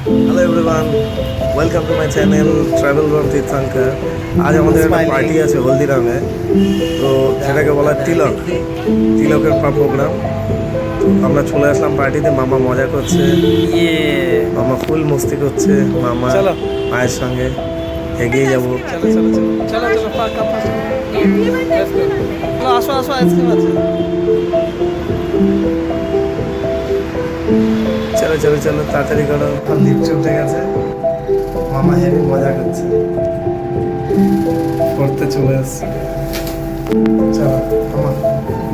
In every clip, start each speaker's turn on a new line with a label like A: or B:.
A: Hello everyone, welcome to my channel travel from Tirthankar. আজ আমাদের একটা পার্টি আছে হলদিরামে, তো সেটাকে বলা হয় তিলকের প্রোগ্রাম। আমরা চলে আসলাম পার্টিতে। মামা মজা করছে, মামা ফুল মস্তি করছে। মামা মায়ের সঙ্গে এগিয়ে যাবো।
B: আসো আসো, আইসক্রিম আছে।
A: চলো চলো চলো, তাড়াতাড়ি করো। লিফট উঠে গেছে, মামা হেভি মজা করছে, করতে চলে আসছে। চলো মামা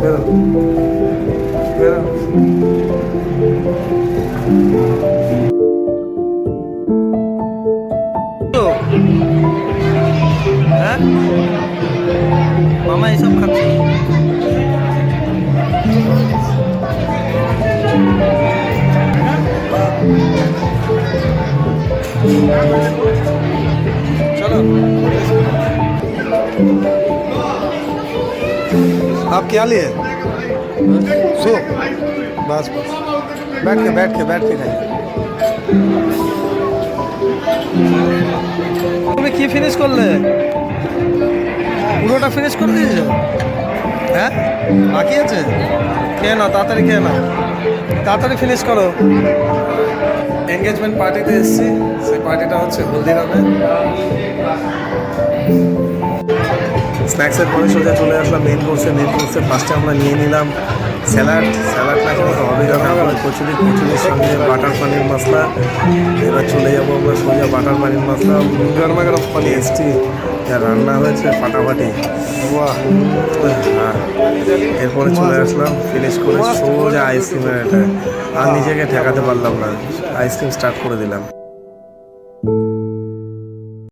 A: বেরো বেরো।
B: হ্যাঁ মামা এইসব খাচ্ছে। चलो
A: आप क्या लिए? सो बस बस, बैठ के खाइए।
B: তুমি কি ফিনিশ করলে? পুরোটা ফিনিশ করে দিয়েছো? হ্যাঁ বাকি আছে, খেয়ে নাও, তাড়াতাড়ি খেয়ে নাও, তাড়াতাড়ি ফিনিশ করো।
A: এনগেজমেন্ট পার্টিতে এসেছি, সেই পার্টিটা হচ্ছে হলদিরামে। স্ন্যাক্সের পরে সোজা চলে আসলাম মেন কোর্সে। ফার্স্টে আমরা নিয়ে নিলাম স্যালাড না খেলে তো হবে না। কচুরির সঙ্গে বাটার পানির মশলা। এবার চলে যাবো আমরা সোজা বাটার পানির মশলা। গরমা গরম পানি এসছি, যা রান্না হয়েছে ফাটাফাটি। হ্যাঁ, এরপরে চলে আসলাম ফিনিশ করে সোজা আইসক্রিমের এটা। আর নিজেকে ঠেকাতে পারলাম না, আইসক্রিম স্টার্ট করে দিলাম।